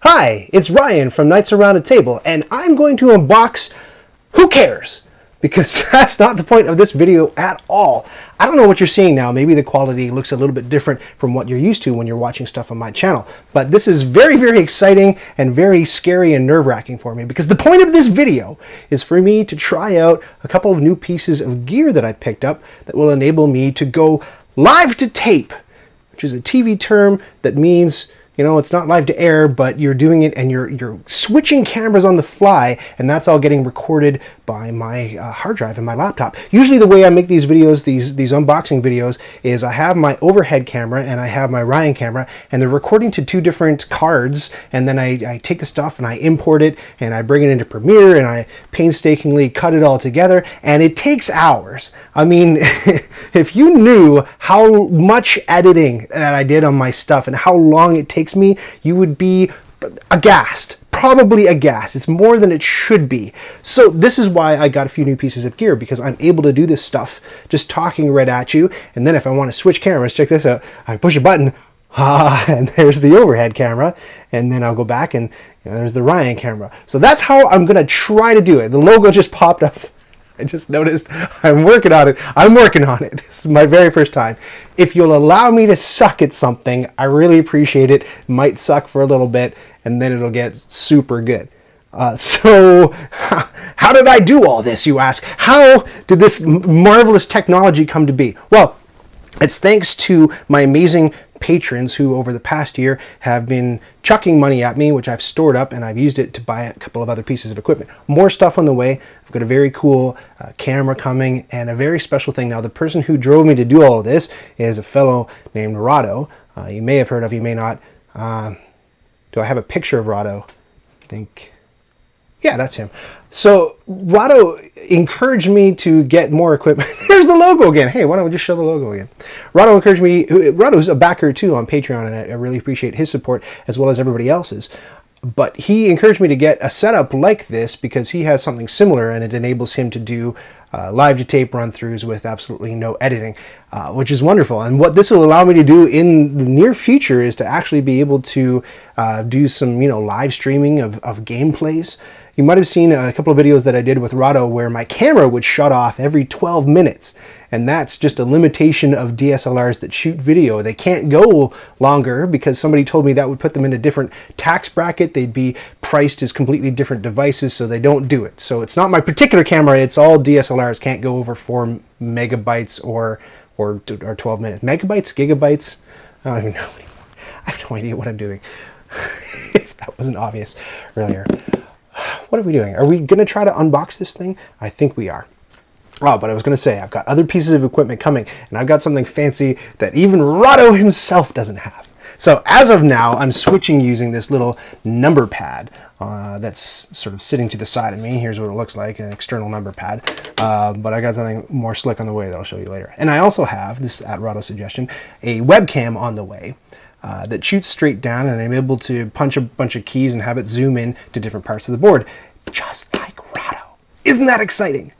Hi, it's Ryan from Knights Around a Table, and I'm going to unbox Who Cares? Because that's not the point of this video at all. I don't know what you're seeing now. Maybe the quality looks a little bit different from what you're used to when you're watching stuff on my channel. But this is very, very exciting and very scary and nerve-wracking for me, because the point of this video is for me to try out a couple of new pieces of gear that I picked up that will enable me to go live to tape, which is a TV term that means, you know, it's not live to air, but you're doing it and you're switching cameras on the fly, and that's all getting recorded by my hard drive in my laptop. Usually the way I make these videos, these unboxing videos, is I have my overhead camera and I have my Ryan camera, and they're recording to two different cards, and then I take the stuff and I import it and I bring it into Premiere and I painstakingly cut it all together, and it takes hours. I mean, if you knew how much editing that I did on my stuff and how long it takes me, you would be aghast. Probably aghast. It's more than it should be. So this is why I got a few new pieces of gear, because I'm able to do this stuff just talking right at you. And then if I want to switch cameras, check this out. I push a button, and there's the overhead camera, and then I'll go back and there's the Ryan camera. So that's how I'm gonna try to do it. The logo just popped up. I just noticed. I'm working on it. I'm working on it. This is my very first time. If you'll allow me to suck at something, I really appreciate it. It might suck for a little bit, and then it'll get super good. So how did I do all this, you ask? How did this marvelous technology come to be? Well, it's thanks to my amazing patrons who over the past year have been chucking money at me, which I've stored up, and I've used it to buy a couple of other pieces of equipment. More stuff on the way. I've got a very cool camera coming, and a very special thing. Now, the person who drove me to do all of this is a fellow named Rado. You may have heard of, you may not. Do I have a picture of Rado? I think, yeah, that's him. So Rado encouraged me to get more equipment. There's the logo again. Hey, why don't we just show the logo again? Rado encouraged me. Rado's a backer too on Patreon, and I really appreciate his support as well as everybody else's. But he encouraged me to get a setup like this because he has something similar, and it enables him to do live to tape run-throughs with absolutely no editing, which is wonderful. And what this will allow me to do in the near future is to actually be able to do some, live streaming of gameplays. You might have seen a couple of videos that I did with Rado where my camera would shut off every 12 minutes. And that's just a limitation of DSLRs that shoot video. They can't go longer because somebody told me that would put them in a different tax bracket. They'd be priced as completely different devices, so they don't do it. So it's not my particular camera, it's all DSLRs. Can't go over 4 megabytes or 12 minutes. Megabytes? Gigabytes? I don't even know anymore. I have no idea what I'm doing. If that wasn't obvious earlier. What are we doing? Are we going to try to unbox this thing? I think we are. Oh, but I was going to say, I've got other pieces of equipment coming, and I've got something fancy that even Rado himself doesn't have. So as of now, I'm switching using this little number pad that's sort of sitting to the side of me. Here's what it looks like, an external number pad. But I got something more slick on the way that I'll show you later. And I also have, this at Rado's suggestion, a webcam on the way. That shoots straight down, and I'm able to punch a bunch of keys and have it zoom in to different parts of the board, just like Rado. Isn't that exciting?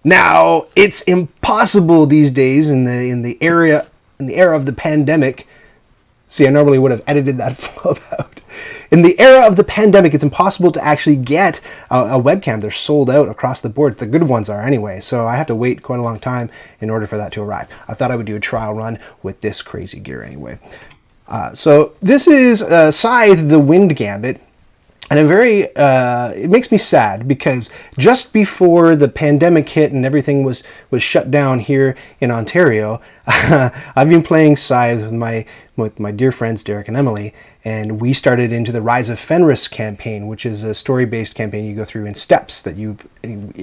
Now, it's impossible these days in the era of the pandemic. See, I normally would have edited that flub out. In the era of the pandemic, it's impossible to actually get a webcam. They're sold out across the board. The good ones are anyway, so I have to wait quite a long time in order for that to arrive. I thought I would do a trial run with this crazy gear anyway. So this is Scythe, the Wind Gambit, and it makes me sad because just before the pandemic hit and everything was shut down here in Ontario, I've been playing Scythe with my dear friends Derek and Emily, and we started into the Rise of Fenris campaign, which is a story-based campaign you go through in steps that you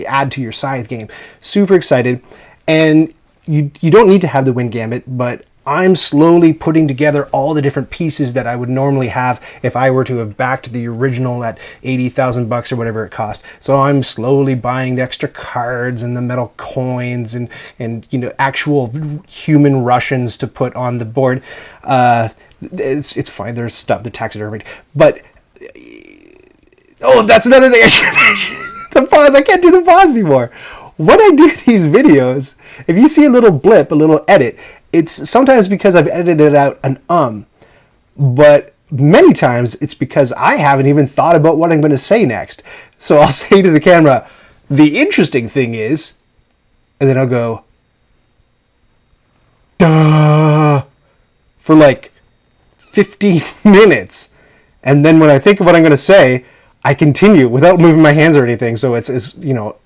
add to your Scythe game. Super excited, and you don't need to have the Wind Gambit, but I'm slowly putting together all the different pieces that I would normally have if I were to have backed the original at 80,000 bucks or whatever it cost. So I'm slowly buying the extra cards and the metal coins and actual human Russians to put on the board. It's fine. There's stuff, the taxidermied, but oh, that's another thing I should mention. The pause. I can't do the pause anymore. When I do these videos, if you see a little blip, a little edit, it's sometimes because I've edited it out but many times it's because I haven't even thought about what I'm going to say next. So I'll say to the camera, the interesting thing is, and then I'll go, duh, for like 15 minutes. And then when I think of what I'm going to say, I continue without moving my hands or anything. So it's you know,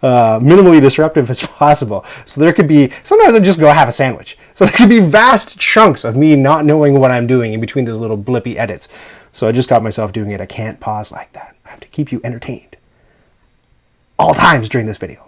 minimally disruptive as possible. So there could be, sometimes I just go have a sandwich. So there could be vast chunks of me not knowing what I'm doing in between those little blippy edits. So I just got myself doing it. I can't pause like that. I have to keep you entertained all times during this video.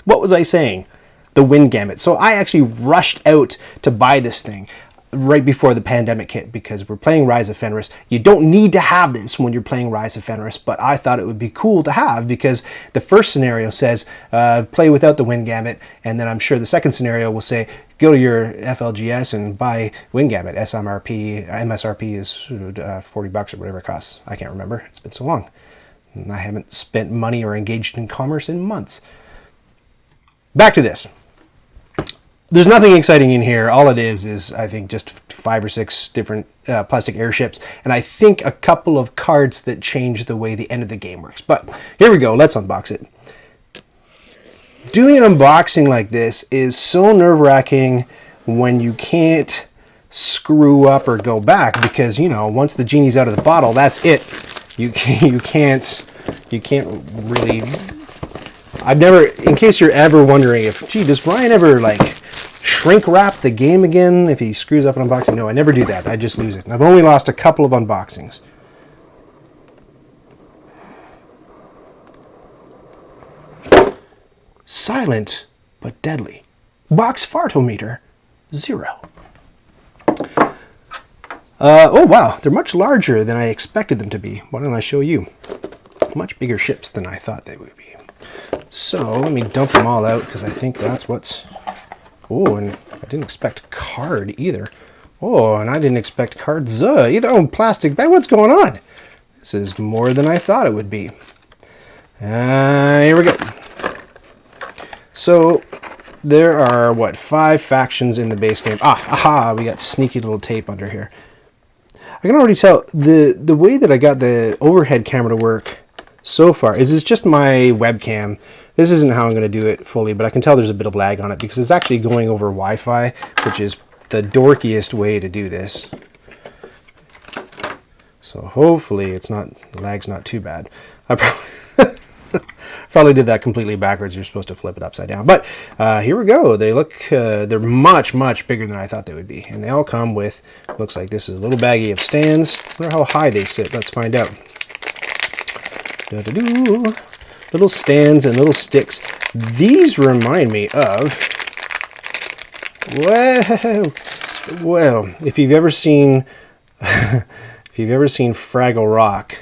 What was I saying? The Wind Gambit. So I actually rushed out to buy this thing right before the pandemic hit because we're playing Rise of Fenris. You don't need to have this when you're playing Rise of Fenris, but I thought it would be cool to have because the first scenario says play without the Wind Gambit, and then I'm sure the second scenario will say go to your FLGS and buy Wind Gambit. MSRP is 40 bucks or whatever it costs. I can't remember. It's been so long. And I haven't spent money or engaged in commerce in months. Back to this. There's nothing exciting in here. All it is I think just 5 or 6 different plastic airships, and I think a couple of cards that change the way the end of the game works. But here we go. Let's unbox it. Doing an unboxing like this is so nerve-wracking when you can't screw up or go back because, you know, once the genie's out of the bottle, that's it. You can't really. I've never, in case you're ever wondering if, gee, does Ryan ever like shrink wrap the game again if he screws up an unboxing? No, I never do that. I just lose it. I've only lost a couple of unboxings. Silent but deadly. Box fartometer 0. Oh wow, they're much larger than I expected them to be. Why don't I show you? Much bigger ships than I thought they would be. So let me dump them all out because I think that's what's... Oh, and I didn't expect card either. Oh, and I didn't expect cards either. Oh, plastic bag. What's going on? This is more than I thought it would be. Here we go. So there are, what, 5 factions in the base game. Aha, we got sneaky little tape under here. I can already tell the way that I got the overhead camera to work so far is it's just my webcam. This isn't how I'm going to do it fully, but I can tell there's a bit of lag on it because it's actually going over Wi-Fi, which is the dorkiest way to do this. So hopefully it's not, the lag's not too bad. I probably did that completely backwards. You're supposed to flip it upside down. But here we go. They look, they're much, much bigger than I thought they would be. And they all come with, looks like this is a little baggie of stands. I wonder how high they sit. Let's find out. Da-da-doo. Little stands and little sticks. These remind me of, well, if you've ever seen Fraggle Rock,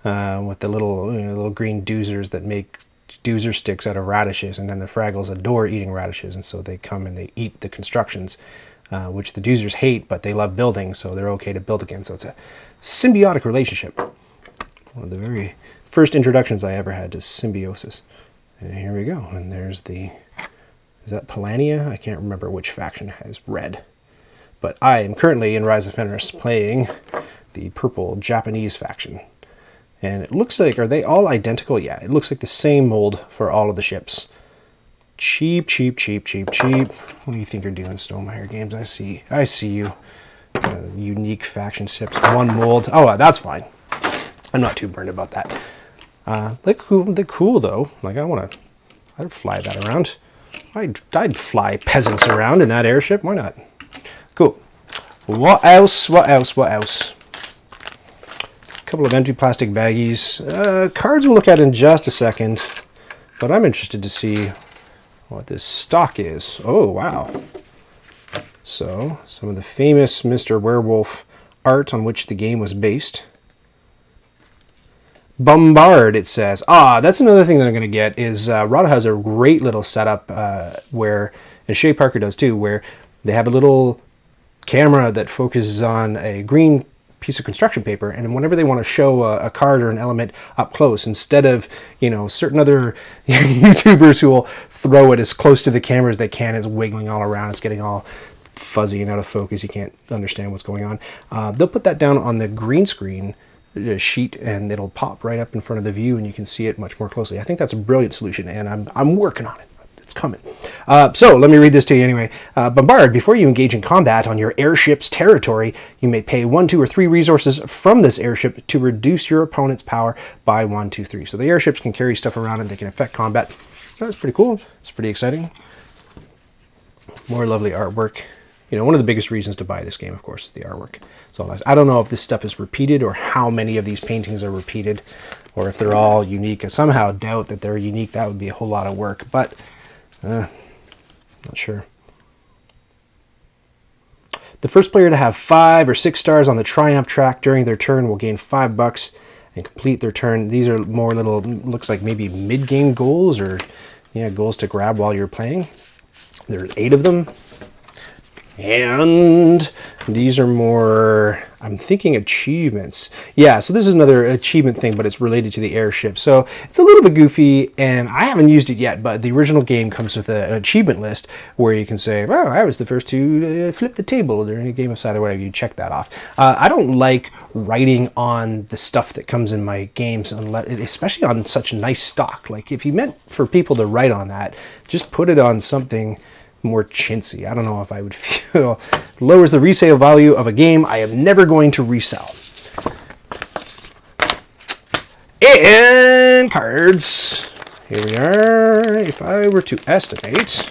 with the little, little green doozers that make doozer sticks out of radishes, and then the Fraggles adore eating radishes, and so they come and they eat the constructions, which the doozers hate, but they love building, so they're okay to build again. So it's a symbiotic relationship. One of the very first introductions I ever had to symbiosis. And here we go. And there's the, is that Polania? I can't remember which faction has red. But I am currently in Rise of Fenris playing the purple Japanese faction. And it looks like, are they all identical? Yeah, it looks like the same mold for all of the ships. Cheap, cheap, cheap, cheap, cheap. What do you think you're doing, Stonemeyer Games? I see you. Unique faction ships, one mold. Oh, that's fine. I'm not too burned about that. They're cool though. Like I'd fly that around. I'd fly peasants around in that airship. Why not? Cool. What else? What else? What else? A couple of empty plastic baggies. Cards we'll look at in just a second. But I'm interested to see what this stock is. Oh, wow. So, some of the famous Mr. Werewolf art on which the game was based. Bombard, it says. That's another thing that I'm going to get is Rahdo has a great little setup where, and Shea Parker does too, where they have a little camera that focuses on a green piece of construction paper, and whenever they want to show a card or an element up close, instead of, certain other YouTubers who will throw it as close to the camera as they can, it's wiggling all around, it's getting all fuzzy and out of focus. You can't understand what's going on. They'll put that down on the green screen sheet and it'll pop right up in front of the view and you can see it much more closely. I think that's a brilliant solution and I'm working on it. It's coming. So let me read this to you anyway. Bombard, before you engage in combat on your airship's territory, you may pay 1, 2, or 3 resources from this airship to reduce your opponent's power by 1, 2, 3. So the airships can carry stuff around and they can affect combat. That's pretty cool. It's pretty exciting. More lovely artwork. You know, one of the biggest reasons to buy this game, of course, is the artwork. It's all nice. I don't know if this stuff is repeated or how many of these paintings are repeated or if they're all unique. I somehow doubt that they're unique. That would be a whole lot of work, but not sure. The first player to have 5 or 6 stars on the triumph track during their turn will gain $5 and complete their turn. These are more little, looks like maybe mid-game goals or goals to grab while you're playing. There's 8 of them. And these are more, I'm thinking achievements. Yeah, so this is another achievement thing, but it's related to the airship. So it's a little bit goofy, and I haven't used it yet, but the original game comes with an achievement list where you can say, well, I was the first to flip the table during a game of Scythe or whatever. You check that off. I don't like writing on the stuff that comes in my games, especially on such nice stock. Like, if you meant for people to write on that, just put it on something more chintzy. I don't know if I would feel lowers the resale value of a game I am never going to resell. And cards. Here we are. If I were to estimate,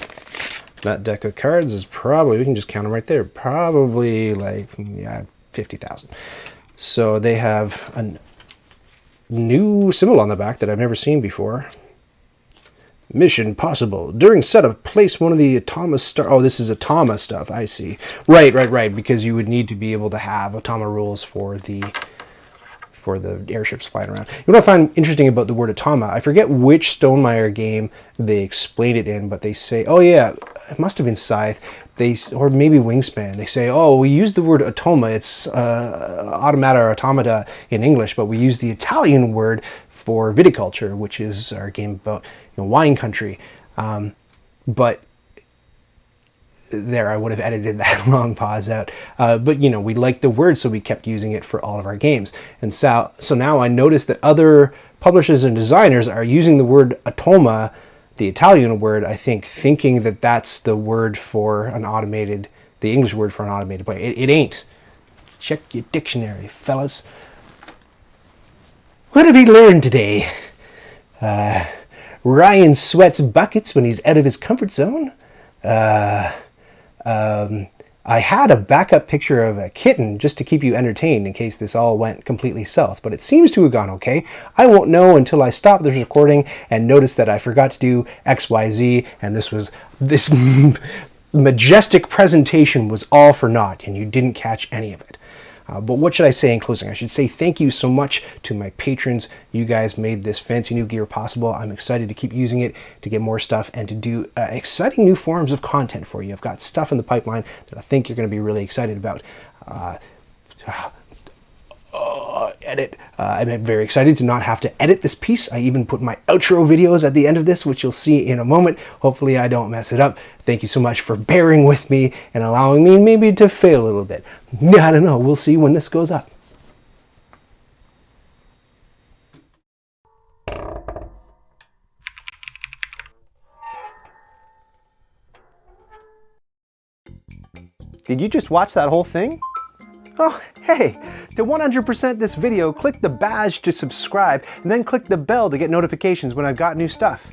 that deck of cards is probably, we can just count them right there, probably like 50,000. So they have a new symbol on the back that I've never seen before. Mission possible. During setup, place one of the Automa star. Oh, this is Automa stuff. I see. Right. Because you would need to be able to have Automa rules for the airships flying around. You know what I find interesting about the word Automa? I forget which Stonemaier game they explain it in, but they say, oh yeah, it must have been Scythe. Or maybe Wingspan. They say, oh, we use the word Automa. It's automata or automata in English, but we use the Italian word for viticulture, which is our game about wine country. But there, I would have edited that long pause out. But we liked the word, so we kept using it for all of our games. And so now I noticed that other publishers and designers are using the word automa, the Italian word, I think, thinking that that's the word for the English word for an automated player. It ain't. Check your dictionary, fellas. What have we learned today? Ryan sweats buckets when he's out of his comfort zone. I had a backup picture of a kitten just to keep you entertained in case this all went completely south, but it seems to have gone okay. I won't know until I stop this recording and notice that I forgot to do XYZ, and this majestic presentation was all for naught, and you didn't catch any of it. But what should I say in closing? I should say thank you so much to my patrons. You guys made this fancy new gear possible. I'm excited to keep using it to get more stuff and to do exciting new forms of content for you. I've got stuff in the pipeline that I think you're going to be really excited about. Edit. I'm very excited to not have to edit this piece. I even put my outro videos at the end of this, which you'll see in a moment. Hopefully I don't mess it up. Thank you so much for bearing with me and allowing me maybe to fail a little bit. I don't know. We'll see when this goes up. Did you just watch that whole thing? Oh, hey, to 100% this video, click the badge to subscribe and then click the bell to get notifications when I've got new stuff.